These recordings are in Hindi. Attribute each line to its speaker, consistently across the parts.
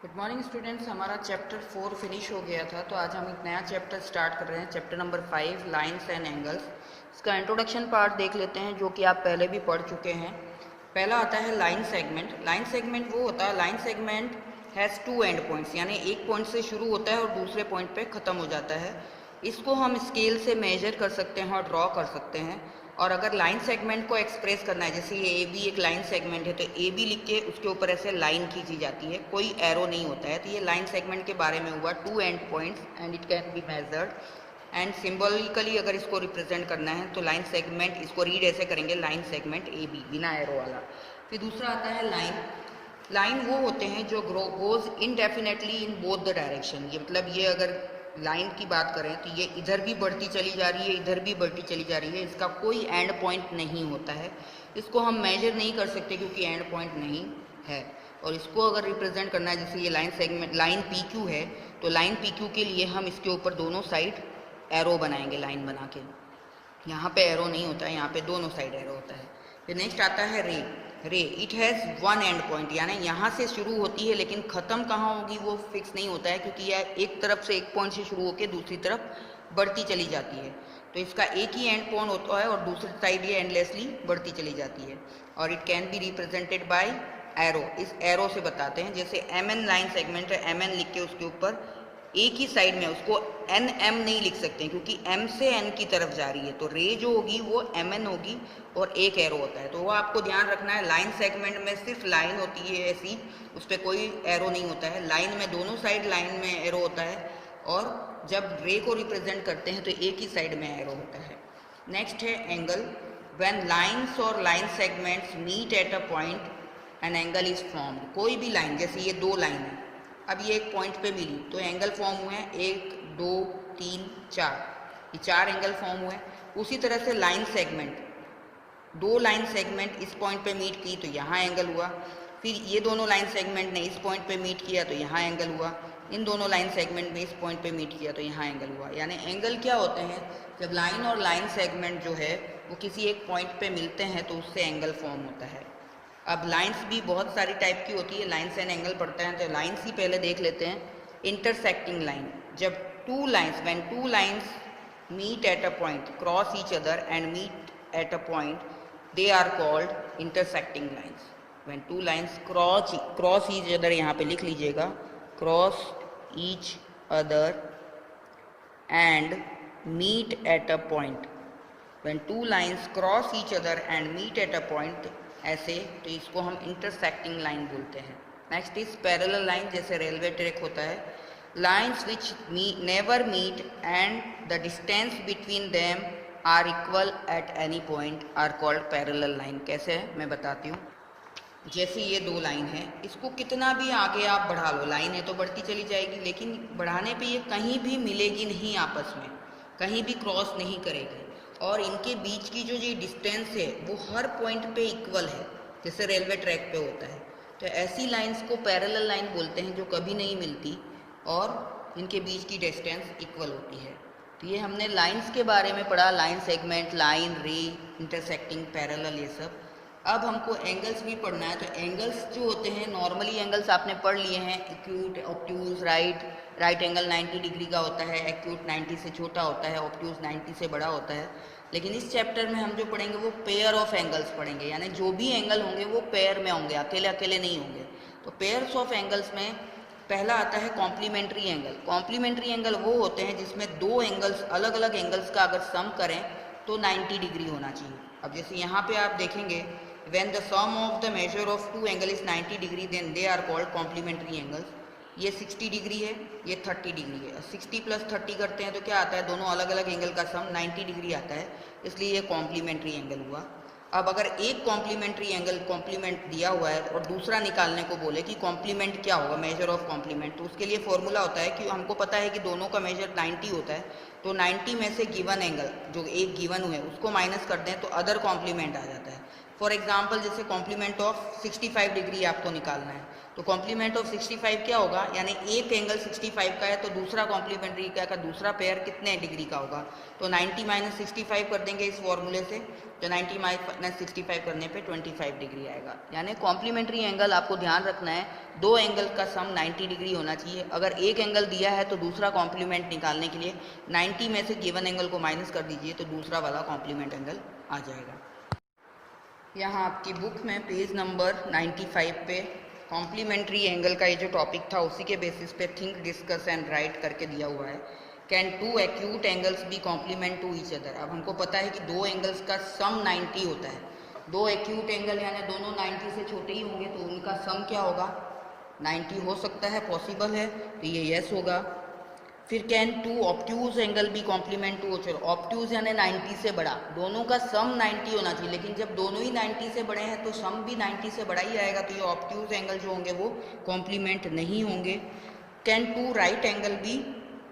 Speaker 1: Good morning students. हमारा चैप्टर 4 फिनिश हो गया था, तो आज हम एक नया चैप्टर स्टार्ट कर रहे हैं, chapter number 5 lines and angles. इसका इंट्रोडक्शन पार्ट देख लेते हैं, जो कि आप पहले भी पढ़ चुके हैं। पहला आता है लाइन सेगमेंट। लाइन सेगमेंट वो होता है, line segment has two end points, यानी एक पॉइंट से शुरू होता है और दूसरे पॉइंट पे ख़त्म हो जाता है। इसको हम स्केल से मेजर कर सकते हैं और ड्रॉ कर सकते हैं। और अगर लाइन सेगमेंट को एक्सप्रेस करना है, जैसे ये ए बी एक लाइन सेगमेंट है, तो ए बी लिख के उसके ऊपर ऐसे लाइन खींची जाती है, कोई एरो नहीं होता है। तो ये लाइन सेगमेंट के बारे में हुआ, two end points and it can be measured. And symbolically अगर इसको रिप्रेजेंट करना है तो लाइन सेगमेंट, इसको रीड ऐसे करेंगे, लाइन सेगमेंट ए बी, बिना एरो वाला। फिर दूसरा आता है लाइन। लाइन वो होते हैं जो goes indefinitely in both the direction. ये मतलब ये अगर लाइन की बात करें तो ये इधर भी बढ़ती चली जा रही है, इधर भी बढ़ती चली जा रही है, इसका कोई एंड पॉइंट नहीं होता है। इसको हम मेजर नहीं कर सकते क्योंकि एंड पॉइंट नहीं है। और इसको अगर रिप्रेजेंट करना है, जैसे ये line segment, line P Q है, तो लाइन पी क्यू के लिए हम इसके ऊपर दोनों साइड एरो बनाएंगे, लाइन बना के। यहाँ पे एरो नहीं होता है, यहाँ पे दोनों साइड एरो होता है। फिर नेक्स्ट आता है रे। रे it has one and point, यानी यहाँ से शुरू होती है लेकिन ख़त्म कहाँ होगी वो फिक्स नहीं होता है, क्योंकि यह एक तरफ से एक पॉइंट से शुरू होकर दूसरी तरफ बढ़ती चली जाती है। तो इसका एक ही एंड पॉइंट होता है और दूसरी साइड ये एंडलेसली बढ़ती चली जाती है। और it can be represented by arrow. इस एरो से बताते हैं, जैसे एम एन लाइन सेगमेंट है, एम एन लिख के उसके ऊपर एक ही साइड में, उसको एन एम नहीं लिख सकते क्योंकि एम से एन की तरफ जा रही है, तो रे जो होगी वो एम एन होगी और एक एरो होता है। तो वो आपको ध्यान रखना है, लाइन सेगमेंट में सिर्फ लाइन होती है ऐसी, उस पर कोई एरो नहीं होता है। लाइन में दोनों साइड लाइन में एरो होता है, और जब रे को रिप्रेजेंट करते हैं तो एक ही साइड में एरो होता है। नेक्स्ट है एंगल। व्हेन लाइन्स और line segments meet at a point an angle is formed. कोई भी लाइन, जैसे ये दो लाइन है, अब ये एक पॉइंट पे मिली तो एंगल फॉर्म हुए हैं, 1 2 3 4, ये 4 एंगल फॉर्म हुए। उसी तरह से लाइन सेगमेंट, दो लाइन सेगमेंट इस पॉइंट पे मीट की तो यहाँ एंगल हुआ। फिर ये दोनों लाइन सेगमेंट ने इस पॉइंट पे मीट किया तो यहाँ एंगल हुआ। इन दोनों लाइन सेगमेंट में इस पॉइंट पे मीट किया तो यहाँ एंगल हुआ। यानी एंगल क्या होते हैं, जब लाइन और लाइन सेगमेंट जो है वो किसी एक पॉइंट पे मिलते हैं तो उससे एंगल फॉर्म होता है। अब लाइंस भी बहुत सारी टाइप की होती है, लाइंस एंड एंगल पढ़ते हैं तो लाइंस ही पहले देख लेते हैं। इंटरसेक्टिंग लाइन, जब two lines, when two lines meet at a point, cross each other and meet at a point, they are called intersecting lines. When two lines cross each other, यहाँ पे लिख लीजिएगा, cross each other and meet at a point. When two lines cross each other and meet at a point, ऐसे, तो इसको हम इंटरसेक्टिंग लाइन बोलते हैं। नेक्स्ट इज पैरेलल लाइन, जैसे रेलवे ट्रैक होता है। Lines which never meet and the distance between them are equal at any point are called parallel line. कैसे है मैं बताती हूँ। जैसे ये दो लाइन है, इसको कितना भी आगे आप बढ़ा लो, लाइन है तो बढ़ती चली जाएगी, लेकिन बढ़ाने पे ये कहीं भी मिलेगी नहीं, आपस में कहीं भी क्रॉस नहीं करेगी। और इनके बीच की जो ये डिस्टेंस है वो हर पॉइंट पे इक्वल है, जैसे रेलवे ट्रैक पे होता है। तो ऐसी लाइंस को पैरेलल लाइन बोलते हैं, जो कभी नहीं मिलती और इनके बीच की डिस्टेंस इक्वल होती है। तो ये हमने लाइंस के बारे में पढ़ा, लाइन सेगमेंट, लाइन, रे, इंटरसेक्टिंग, पैरेलल, ये सब। अब हमको एंगल्स भी पढ़ना है। तो एंगल्स जो होते हैं, नॉर्मली एंगल्स आपने पढ़ लिए हैं, acute, obtuse, right angle 90 degree का होता है, एक्यूट 90 से छोटा होता है, ऑब्ट्यूज 90 से बड़ा होता है। लेकिन इस चैप्टर में हम जो पढ़ेंगे वो पेयर ऑफ एंगल्स पढ़ेंगे, यानी जो भी एंगल होंगे वो पेयर में होंगे, अकेले अकेले नहीं होंगे। तो पेयर्स ऑफ एंगल्स में पहला आता है कॉम्प्लीमेंट्री एंगल। कॉम्प्लीमेंट्री एंगल वो होते हैं जिसमें दो एंगल्स, अलग अलग एंगल्स का अगर सम करें तो 90 डिग्री होना चाहिए। अब जैसे यहाँ पे आप देखेंगे, when the sum of the measure of two angle is 90 degree, then they are called complementary angles। ये 60 डिग्री है, ये 30 डिग्री है। 60 प्लस 30 करते हैं तो क्या आता है, दोनों अलग अलग एंगल का सम 90 डिग्री आता है, इसलिए ये कॉम्प्लीमेंट्री एंगल हुआ। अब अगर एक कॉम्प्लीमेंट्री एंगल कॉम्प्लीमेंट दिया हुआ है और दूसरा निकालने को बोले कि कॉम्प्लीमेंट क्या होगा, मेजर ऑफ कॉम्प्लीमेंट, तो उसके लिए फॉर्मूला होता है कि हमको पता है कि दोनों का मेजर 90 होता है, तो 90 में से गिवन एंगल जो एक गिवन हुआ है उसको माइनस कर दें तो अदर कॉम्प्लीमेंट आ जाता है। फॉर एग्जांपल जैसे कॉम्प्लीमेंट ऑफ 65 डिग्री आपको निकालना है, तो कॉम्प्लीमेंट ऑफ 65 क्या होगा, यानी एक एंगल 65 का है तो दूसरा कॉम्प्लीमेंट्री का दूसरा पेयर कितने डिग्री का होगा, तो 90 माइनस 65 कर देंगे इस फॉर्मूले से, तो 90 माइनस 65 करने पे 25 डिग्री आएगा। यानी कॉम्प्लीमेंट्री एंगल आपको ध्यान रखना है, दो एंगल का सम 90 डिग्री होना चाहिए। अगर एक एंगल दिया है तो दूसरा कॉम्प्लीमेंट निकालने के लिए 90 में से गिवन एंगल को माइनस कर दीजिए तो दूसरा वाला कॉम्प्लीमेंट एंगल आ जाएगा। यहाँ आपकी बुक में पेज नंबर 95 पे कॉम्प्लीमेंट्री एंगल का ये जो टॉपिक था उसी के बेसिस पे थिंक, डिस्कस एंड राइट करके दिया हुआ है। Can two acute angles be complement to each other. अब हमको पता है कि दो एंगल्स का सम 90 होता है, दो एक्यूट एंगल यानी दोनों 90 से छोटे ही होंगे तो उनका सम क्या होगा, 90 हो सकता है, पॉसिबल है, तो ये यस होगा। फिर कैन टू ऑब्ट्यूज एंगल भी कॉम्प्लीमेंट टू ओचर। ऑब्ट्यूज यानी 90 से बड़ा, दोनों का सम 90 होना चाहिए, लेकिन जब दोनों ही 90 से बड़े हैं तो सम भी 90 से बड़ा ही आएगा, तो ये ऑब्ट्यूज एंगल जो होंगे वो कॉम्प्लीमेंट नहीं होंगे। कैन टू राइट एंगल भी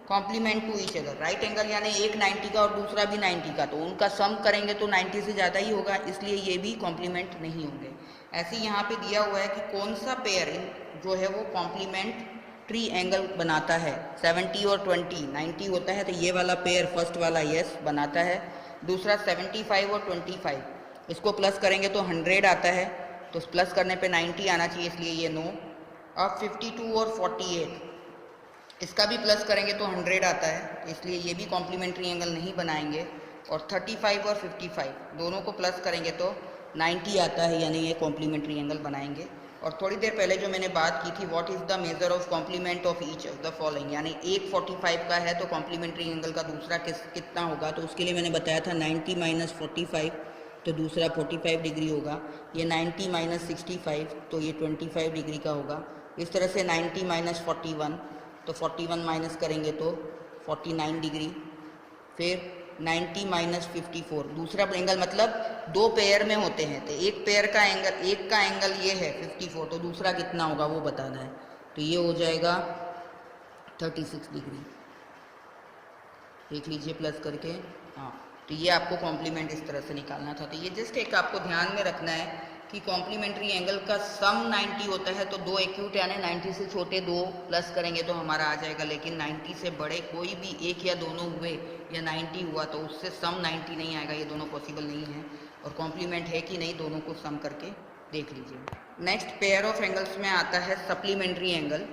Speaker 1: complement to each other. Right angle यानी एक 90 का और दूसरा भी 90 का, तो उनका सम करेंगे तो 90 से ज़्यादा ही होगा, इसलिए ये भी कॉम्प्लीमेंट नहीं होंगे। ऐसे ही यहाँ पे दिया हुआ है कि कौन सा पेयर जो है वो कॉम्प्लीमेंट्री एंगल बनाता है। 70 और 20 90 होता है, तो ये वाला पेयर फर्स्ट वाला यस बनाता है। दूसरा 75 और 25, इसको प्लस करेंगे तो 100 आता है, तो प्लस करने पे 90 आना चाहिए, इसलिए ये नो। अब 52 और 48, इसका भी प्लस करेंगे तो 100 आता है, इसलिए ये भी कॉम्प्लीमेंट्री एंगल नहीं बनाएंगे। और 35 और 55 दोनों को प्लस करेंगे तो 90 आता है, यानी ये कॉम्प्लीमेंट्री एंगल बनाएंगे। और थोड़ी देर पहले जो मैंने बात की थी, what is the measure of complement of each of the following, यानी एक 45 का है तो कॉम्प्लीमेंट्री एंगल का दूसरा कितना होगा, तो उसके लिए मैंने बताया था 90 माइनस 45, तो दूसरा 45 डिग्री होगा। ये 90 माइनस 65, तो ये 25 डिग्री का होगा। इस तरह से 90 माइनस 41, तो 41 माइनस करेंगे तो 49 डिग्री। फिर 90 माइनस 54, दूसरा एंगल, मतलब दो पेयर में होते हैं तो एक पेयर का एंगल, एक का एंगल ये है 54, तो दूसरा कितना होगा वो बताना है, तो ये हो जाएगा 36 डिग्री। देख लीजिए प्लस करके, हाँ, तो ये आपको कॉम्प्लीमेंट इस तरह से निकालना था। तो ये जस्ट एक आपको ध्यान में रखना है कि कॉम्प्लीमेंट्री एंगल का सम 90 होता है, तो दो एक्यूट यानी 90 से छोटे दो प्लस करेंगे तो हमारा आ जाएगा, लेकिन 90 से बड़े कोई भी एक या दोनों हुए या 90 हुआ तो उससे सम 90 नहीं आएगा, ये दोनों पॉसिबल नहीं है। और कॉम्प्लीमेंट है कि नहीं, दोनों को सम करके देख लीजिए। नेक्स्ट पेयर ऑफ एंगल्स में आता है सप्लीमेंट्री एंगल।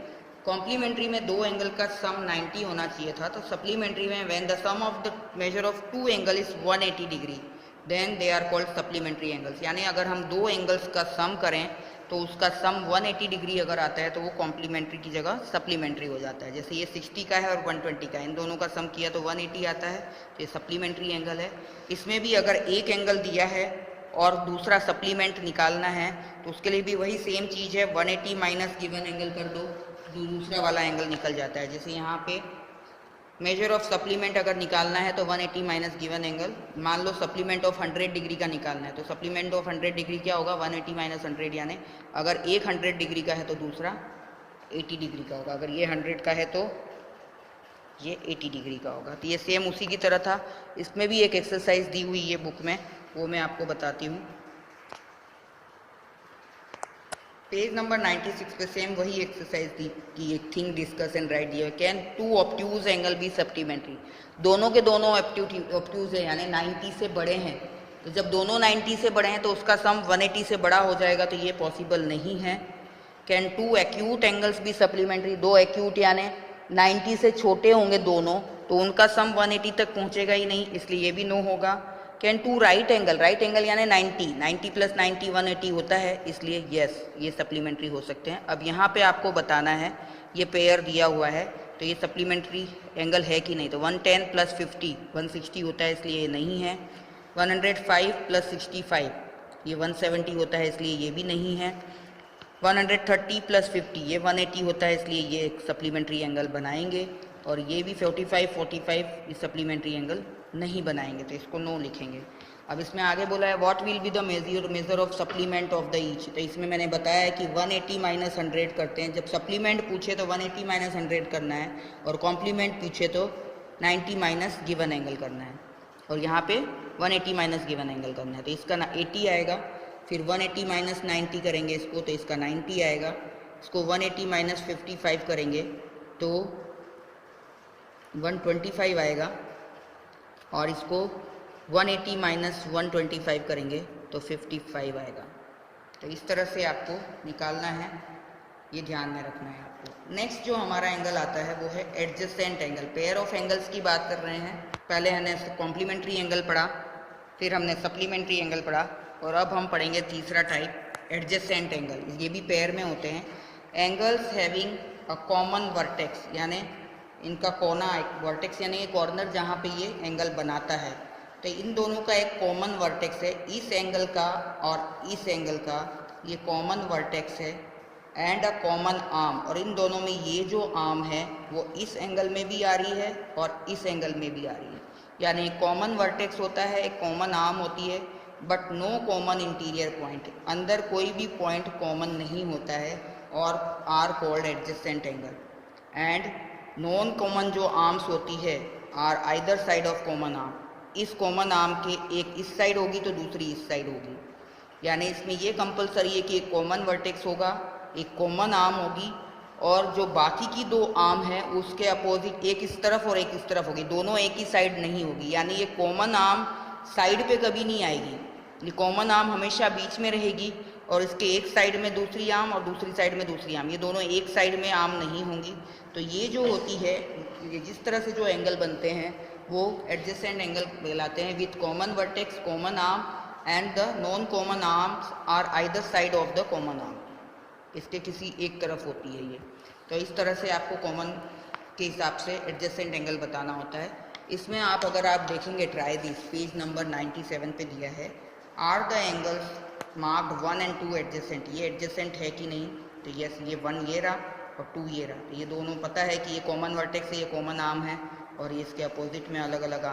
Speaker 1: कॉम्प्लीमेंट्री में दो एंगल का सम 90 होना चाहिए था, तो सप्लीमेंट्री में when the sum of the measure of two angle is 180 degree then they are called supplementary angles. यानी अगर हम दो एंगल्स का सम करें तो उसका सम 180 डिग्री अगर आता है तो वो कॉम्प्लीमेंट्री की जगह सप्लीमेंट्री हो जाता है। जैसे ये 60 का है और 120 का है, इन दोनों का सम किया तो 180 आता है, तो ये सप्लीमेंट्री एंगल है। इसमें भी अगर एक एंगल दिया है और दूसरा सप्लीमेंट निकालना है तो उसके लिए भी वही सेम चीज़ है, 180 माइनस गिवन एंगल कर दो तो दूसरा वाला एंगल निकल जाता है। जैसे यहाँ पे मेजर ऑफ सप्लीमेंट अगर निकालना है तो 180 माइनस गिवन एंगल, मान लो सप्लीमेंट ऑफ 100 डिग्री का निकालना है तो सप्लीमेंट ऑफ 100 डिग्री क्या होगा, 180 माइनस 100, यानी अगर एक 100 डिग्री का है तो दूसरा 80 डिग्री का होगा, अगर ये 100 का है तो ये 80 डिग्री का होगा। तो ये सेम उसी की तरह था। इसमें भी एक एक्सरसाइज दी हुई है बुक में, वो मैं आपको बताती हूँ। पेज नंबर 96 पे सेम वही एक्सरसाइज दी कि एक थिंग, डिस्कस एंड राइट दिया। Can two obtuse angle be supplementary. दोनों के दोनों ऑब्ट्यूज है यानी 90 से बड़े हैं, तो जब दोनों 90 से बड़े हैं तो उसका सम 180 से बड़ा हो जाएगा, तो ये पॉसिबल नहीं है। Can two acute angles be supplementary. दो एक्यूट यानी 90 से छोटे होंगे दोनों, तो उनका सम 180 तक पहुँचेगा ही नहीं, इसलिए ये भी नो होगा। Can two right angle, right angle यानी 90 प्लस 90 180 होता है, इसलिए यस ये सप्लीमेंट्री हो सकते हैं। अब यहाँ पे आपको बताना है, ये पेयर दिया हुआ है तो ये सप्लीमेंट्री एंगल है कि नहीं, तो 110 प्लस 50 160 होता है, इसलिए ये नहीं है। 105 प्लस 65 ये 170 होता है, इसलिए ये भी नहीं है। 130 प्लस 50 ये 180 होता है, इसलिए ये एक सप्लीमेंट्री एंगल बनाएंगे। और ये भी 45 ये सप्लीमेंट्री एंगल नहीं बनाएंगे, तो इसको नो लिखेंगे। अब इसमें आगे बोला है what will be the measure of supplement of the each. तो इसमें मैंने बताया है कि 180 माइनस 100 करते हैं। जब सप्लीमेंट पूछे तो 180 माइनस 100 करना है, और कॉम्प्लीमेंट पूछे तो 90 माइनस गिवन एंगल करना है, और यहाँ पे 180 माइनस गिवन एंगल करना है, तो इसका ना 80 आएगा। फिर 180 माइनस 90 करेंगे इसको तो इसका 90 आएगा। इसको 180 माइनस 55 करेंगे तो 125 आएगा, और इसको 180 माइनस 125 करेंगे तो 55 आएगा। तो इस तरह से आपको निकालना है, ये ध्यान में रखना है आपको। नेक्स्ट जो हमारा एंगल आता है वो है adjacent angle. Pair of angles की बात कर रहे हैं। पहले हमने कॉम्प्लीमेंट्री एंगल पढ़ा, फिर हमने सप्लीमेंट्री एंगल पढ़ा, और अब हम पढ़ेंगे तीसरा टाइप एडजेसेंट एंगल। ये भी पेयर में होते हैं। Angles having a common vertex, यानी इनका कोना, वर्टेक्स यानी कॉर्नर जहाँ पे ये एंगल बनाता है, तो इन दोनों का एक कॉमन वर्टेक्स है। इस एंगल का और इस एंगल का ये कॉमन वर्टेक्स है, एंड अ कॉमन आर्म, और इन दोनों में ये जो आर्म है वो इस एंगल में भी आ रही है और इस एंगल में भी आ रही है। यानी एक कॉमन वर्टेक्स होता है, एक कॉमन आर्म होती है, but no common interior point, अंदर कोई भी पॉइंट कॉमन नहीं होता है, और are called adjacent angle. And non common जो आर्म्स होती है are either side of common arm, इस कॉमन आर्म के एक इस साइड होगी तो दूसरी इस साइड होगी। यानी इसमें ये कंपलसरी है कि एक कॉमन वर्टेक्स होगा, एक कॉमन आर्म होगी, और जो बाकी की दो आर्म है उसके अपोजिट एक इस तरफ और एक इस तरफ होगी, दोनों एक ही साइड नहीं होगी। यानी ये कॉमन आर्म साइड पे कभी नहीं आएगी, ये कॉमन आर्म हमेशा बीच में रहेगी, और इसके एक साइड में दूसरी आर्म और दूसरी साइड में दूसरी आर्म, ये दोनों एक साइड में आर्म नहीं होंगी। तो ये जो होती है, ये जिस तरह से जो एंगल बनते हैं वो एडजेसेंट एंगल कहलाते हैं, with common vertex, common arm and the non common arms are either side of the common arm, इसके किसी एक तरफ होती है ये। तो इस तरह से आपको कॉमन के हिसाब से एडजेसेंट एंगल बताना होता है। इसमें आप अगर आप देखेंगे ट्राई दिस, पेज नंबर 97 पे दिया है, are the angles marked 1 and 2 adjacent, ये एडजेसेंट है कि नहीं, तो यस, ये 1 ये रहा और 2 ये रहा, तो ये दोनों पता है कि ये कॉमन वर्टेक्स है, ये कॉमन आर्म है, और ये इसके अपोजिट में अलग अलग,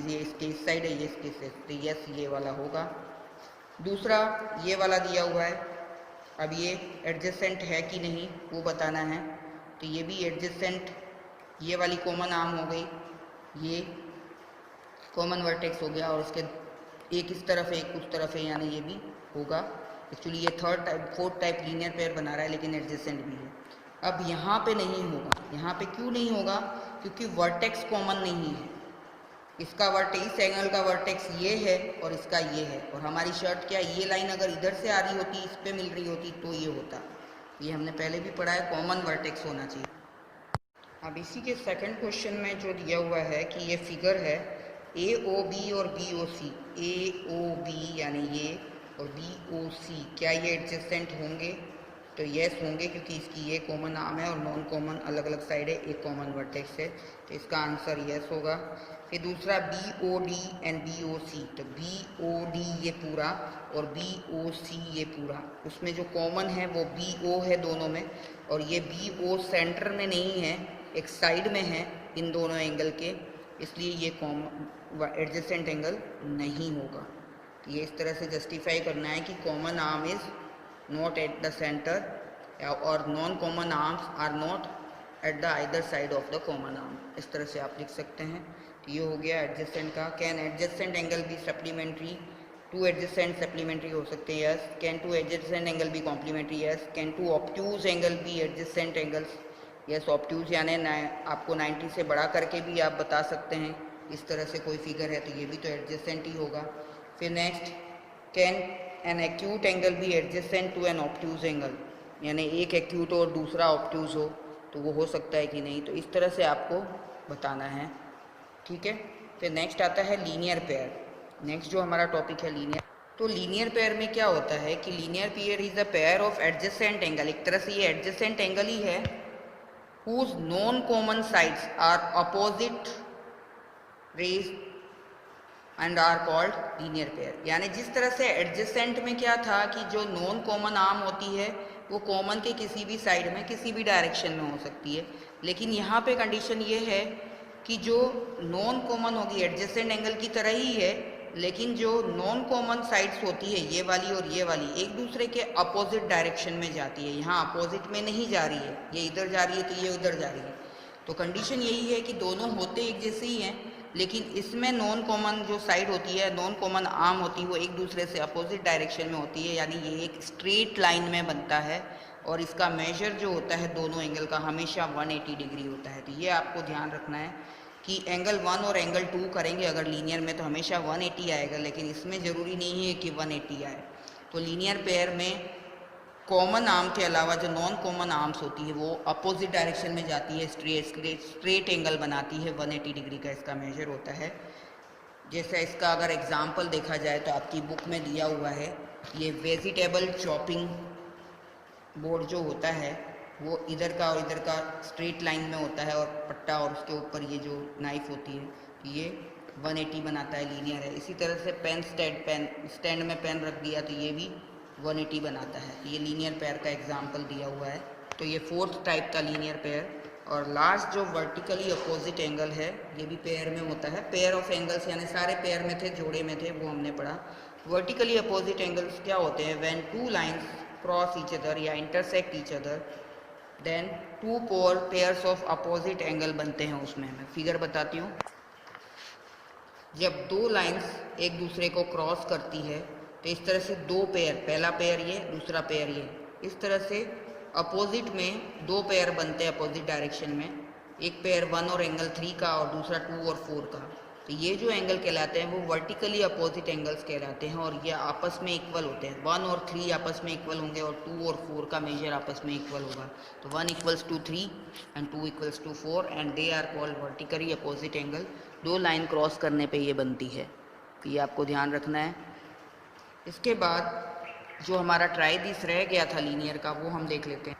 Speaker 1: ये इसके इस साइड है, ये इसके इस, तो यस ये वाला होगा। दूसरा ये वाला दिया हुआ है, अब ये एडजेसेंट है कि नहीं वो बताना है, तो ये भी एडजेसेंट, ये वाली कॉमन आर्म हो गई, ये कॉमन वर्टेक्स हो गया, और उसके एक इस तरफ एक उस तरफ है, यानी ये भी होगा। एक्चुअली ये फोर्थ टाइप लीनियर पेयर बना रहा है, लेकिन एडजेसेंट भी है। अब यहाँ पे नहीं होगा, यहाँ पे क्यों नहीं होगा, क्योंकि वर्टेक्स कॉमन नहीं है। इसका वर्टेक्स, इस एंगल का वर्टेक्स ये है और इसका ये है, और हमारी शर्ट क्या, ये लाइन अगर इधर से आ रही होती, इस पे मिल रही होती, तो ये होता। ये हमने पहले भी पढ़ा है, कॉमन वर्टेक्स होना चाहिए। अब इसी के सेकंड क्वेश्चन में जो दिया हुआ है कि ये फिगर है AOB और BOC, AOB यानी ये और BOC, क्या ये एडजेसेंट होंगे, तो यस होंगे, क्योंकि इसकी ये कॉमन आर्म है और नॉन कॉमन अलग अलग साइड है, एक कॉमन वर्टेक्स है, तो इसका आंसर यस होगा। फिर दूसरा BOD एंड BOC, तो BOD ये पूरा और BOC ये पूरा, उसमें जो कॉमन है वो BO है दोनों में, और ये BO सेंटर में नहीं है, एक साइड में है इन दोनों एंगल के, इसलिए ये कॉमन एडजेसेंट एंगल नहीं होगा। ये इस तरह से जस्टिफाई करना है कि common arm is not at the centre, और non common arms are not at the either side of the common arm, इस तरह से आप लिख सकते हैं। तो ये हो गया एडजेसेंट का। कैन एडजेसेंट एंगल भी सप्लीमेंट्री, 2 एडजेसेंट सप्लीमेंट्री हो सकते हैं, यस। कैन 2 एडजेसेंट एंगल भी complementary, yes. Can 2 obtuse angle भी एडजेसेंट एंगल्स, यस। ऑब्ट्यूज यानी आपको 90 से बड़ा करके भी आप बता सकते हैं, इस तरह से कोई फिगर है तो ये भी तो एडजेसेंट ही होगा। फिर next, can an acute angle भी adjacent to an obtuse angle, यानी एक एक्यूट और दूसरा ऑब्ट्यूज हो तो वो हो सकता है कि नहीं, तो इस तरह से आपको बताना है, ठीक है। फिर नेक्स्ट आता है लीनियर पेयर। नेक्स्ट जो हमारा टॉपिक है लीनियर, तो लीनियर पेयर में क्या होता है कि linear pair is a pair of adjacent angle, एक तरह से ये एडजेसेंट एंगल ही है, whose non common sides are opposite rays and are called linear pair. यानी जिस तरह से एडजेसेंट में क्या था कि जो नॉन कॉमन आर्म होती है वो कॉमन के किसी भी साइड में किसी भी डायरेक्शन में हो सकती है, लेकिन यहाँ पे कंडीशन ये है कि जो नॉन कॉमन होगी एडजेसेंट एंगल की तरह ही है, लेकिन जो नॉन कॉमन साइड्स होती है ये वाली और ये वाली एक दूसरे के अपोजिट डायरेक्शन में जाती है, यहाँ अपोजिट में नहीं जा रही है, ये इधर जा रही है तो ये उधर जा रही है। तो कंडीशन यही है कि दोनों होते एक जैसे ही हैं, लेकिन इसमें नॉन कॉमन जो साइड होती है, नॉन कॉमन आर्म होती है, वो एक दूसरे से अपोजिट डायरेक्शन में होती है, यानी ये एक स्ट्रेट लाइन में बनता है और इसका मेजर जो होता है दोनों एंगल का हमेशा 180 डिग्री होता है। तो ये आपको ध्यान रखना है कि एंगल 1 और एंगल 2 करेंगे अगर लीनियर में तो हमेशा 180 आएगा, लेकिन इसमें ज़रूरी नहीं है कि 180 आए। तो लीनियर पेयर में कॉमन आर्म के अलावा जो नॉन कॉमन आर्म्स होती है वो अपोजिट डायरेक्शन में जाती है, स्ट्रेट एंगल बनाती है, 180 डिग्री का इसका मेजर होता है। जैसे इसका अगर एग्जांपल देखा जाए तो आपकी बुक में दिया हुआ है, ये वेजिटेबल चॉपिंग बोर्ड जो होता है वो इधर का और इधर का स्ट्रेट लाइन में होता है और पट्टा और उसके ऊपर ये जो नाइफ होती है ये 180 बनाता है, लीनियर है। इसी तरह से पेन स्टैंड में पेन रख दिया तो ये भी 180 बनाता है। ये लीनियर पेयर का एग्जांपल दिया हुआ है। तो ये फोर्थ टाइप का लीनियर पेयर। और लास्ट जो वर्टिकली अपोजिट एंगल है ये भी पेयर में होता है। पेयर ऑफ एंगल्स यानी सारे पेयर में थे, जोड़े में थे, वो हमने पढ़ा। वर्टिकली अपोजिट एंगल्स क्या होते हैं? When two lines cross each other या intersect each other then two pairs of opposite angle बनते हैं। उसमें मैं फिगर बताती हूँ। जब दो लाइंस एक दूसरे को क्रॉस करती है तो इस तरह से दो पेयर, पहला पेयर ये, दूसरा पेयर ये, इस तरह से अपोजिट में दो पेयर बनते हैं अपोजिट डायरेक्शन में। एक पेयर 1 और एंगल 3 का और दूसरा 2 और 4 का। तो ये जो एंगल कहलाते हैं वो वर्टिकली अपोजिट एंगल्स कहलाते हैं और ये आपस में इक्वल होते हैं। 1 और 3 आपस में इक्वल होंगे और 2 और 4 का मेजर आपस में इक्वल होगा। तो 1 = 3 and 2 = 4 and they are called vertically opposite angle. दो लाइन क्रॉस करने पे ये बनती है। तो ये आपको ध्यान रखना है। इसके बाद जो हमारा ट्राइडिस रह गया था लीनियर का, वो हम देख लेते हैं।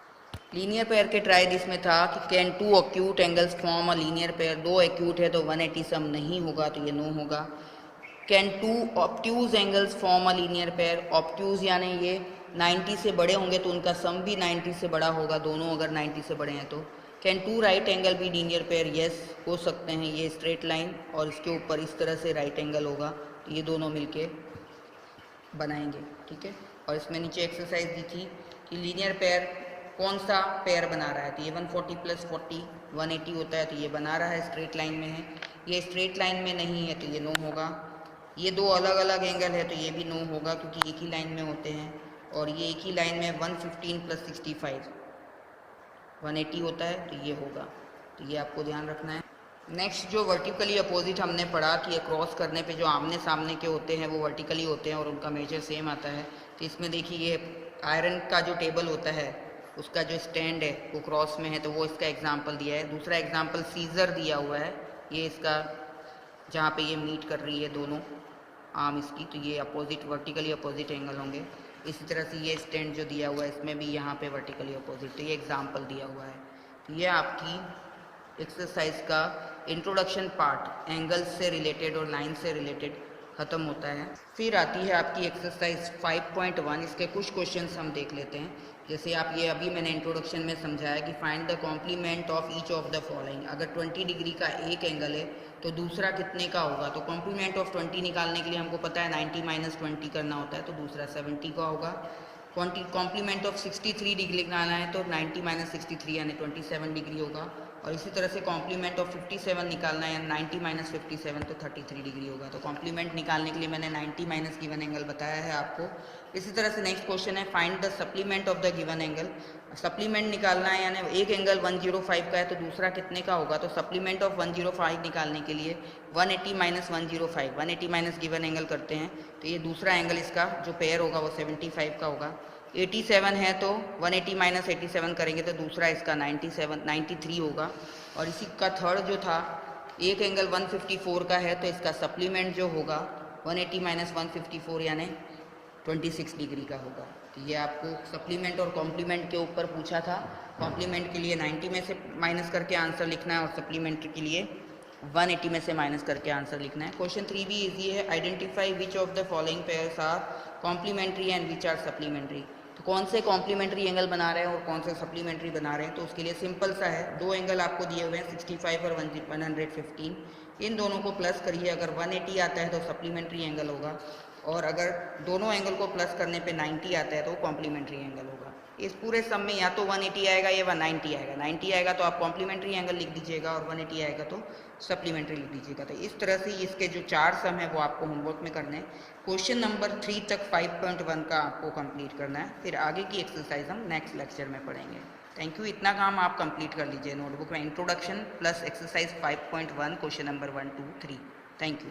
Speaker 1: लीनियर पेयर के ट्राइडिस में था कि can 2 acute angles form a linear pair. 2 acute है तो 180 सम नहीं होगा, तो ये नो होगा। Can 2 obtuse angles form a linear pair. Obtuse यानी ये 90 से बड़े होंगे तो उनका सम भी 90 से बड़ा होगा, दोनों अगर 90 से बड़े हैं तो। कैन 2 राइट एंगल भी लीनियर पेयर। यस, हो सकते हैं। ये स्ट्रेट लाइन और इसके ऊपर इस तरह से राइट एंगल होगा, तो ये दोनों मिलके बनाएंगे, ठीक है। और इसमें नीचे एक्सरसाइज दी थी कि लीनियर पेयर कौन सा पेयर बना रहा है। तो ये 140 + 40 180 होता है, तो ये बना रहा है, स्ट्रेट लाइन में है। ये स्ट्रेट लाइन में नहीं है तो ये नो होगा। ये दो अलग अलग एंगल है तो ये भी नो होगा क्योंकि एक ही लाइन में होते हैं। और ये एक ही लाइन में 115 + 65 180 होता है, तो ये होगा। तो ये आपको ध्यान रखना है। नेक्स्ट जो वर्टिकली अपोजिट हमने पढ़ा कि ये क्रॉस करने पे जो आमने सामने के होते हैं वो वर्टिकली होते हैं और उनका मेजर सेम आता है। तो इसमें देखिए ये आयरन का जो टेबल होता है उसका जो स्टैंड है वो क्रॉस में है, तो वो इसका एग्जांपल दिया है। दूसरा एग्जांपल सीजर दिया हुआ है, ये इसका जहाँ पे ये मीट कर रही है दोनों आर्म इसकी, तो ये अपोजिट वर्टिकली अपोजिट एंगल होंगे। इसी तरह से ये स्टैंड जो दिया हुआ है इसमें भी यहाँ पे वर्टिकली अपोजिट, तो ये एग्जाम्पल दिया हुआ है। तो ये आपकी एक्सरसाइज का इंट्रोडक्शन पार्ट एंगल्स से रिलेटेड और लाइन से रिलेटेड ख़त्म होता है। फिर आती है आपकी एक्सरसाइज 5.1। इसके कुछ क्वेश्चंस हम देख लेते हैं। जैसे आप ये अभी मैंने इंट्रोडक्शन में समझाया कि find the complement of each of the following. अगर 20 डिग्री का एक एंगल है तो दूसरा कितने का होगा। तो कॉम्प्लीमेंट ऑफ 20 निकालने के लिए हमको पता है 90 - 20 करना होता है, तो दूसरा 70 का होगा। कॉम्प्लीमेंट ऑफ 63 डिग्री निकालना है तो 90 - 63 यानी 27 डिग्री होगा। और इसी तरह से कॉम्प्लीमेंट ऑफ 57 निकालना है 90 - 57 तो 33 डिग्री होगा। तो कॉम्प्लीमेंट निकालने के लिए मैंने 90 - गिवन एंगल बताया है आपको। इसी तरह से नेक्स्ट क्वेश्चन है find the supplement of the given angle. Supplement निकालना है यानी एक एंगल 105 का है तो दूसरा कितने का होगा। तो सप्लीमेंट ऑफ 105 निकालने के लिए 180 - 105 180 - गिवन एंगल करते हैं, तो ये दूसरा एंगल इसका जो पेयर होगा वो 75 का होगा। 87 है तो 180 - 87 करेंगे तो दूसरा इसका 93 होगा। और इसी का थर्ड जो था एक एंगल 154 का है तो इसका सप्लीमेंट जो होगा 180 - 154 यानी 26 डिग्री का होगा। तो ये आपको सप्लीमेंट और कॉम्प्लीमेंट के ऊपर पूछा था। कॉम्प्लीमेंट के लिए 90 में से माइनस करके आंसर लिखना है और सप्लीमेंट्री के लिए 180 में से माइनस करके आंसर लिखना है। क्वेश्चन 3 भी इजी है। Identify which of the following pairs are complementary and which are supplementary. तो कौन से कॉम्प्लीमेंट्री एंगल बना रहे हैं और कौन से सप्लीमेंट्री बना रहे हैं। तो उसके लिए सिंपल सा है, दो एंगल आपको दिए हुए हैं 65 और 115। इन दोनों को प्लस करिए, अगर 180 आता है तो सप्लीमेंट्री एंगल होगा। और अगर दोनों एंगल को प्लस करने पे 90 आता है तो कॉम्प्लीमेंट्री एंगल होगा। इस पूरे सम में या तो 180 आएगा या 190 आएगा। 90 आएगा तो आप कॉम्प्लीमेंट्री एंगल लिख दीजिएगा और 180 आएगा तो सप्लीमेंट्री लिख दीजिएगा। तो इस तरह से इसके जो 4 सम है वो आपको होमवर्क में करने हैं। क्वेश्चन नंबर 3 तक 5.1 का आपको कंप्लीट करना है, फिर आगे की एक्सरसाइज हम नेक्स्ट लेक्चर में पढ़ेंगे। Thank you. इतना काम आप कंप्लीट कर लीजिए नोटबुक में, introduction plus exercise 5.1 question number 1, 2, 3। Thank you.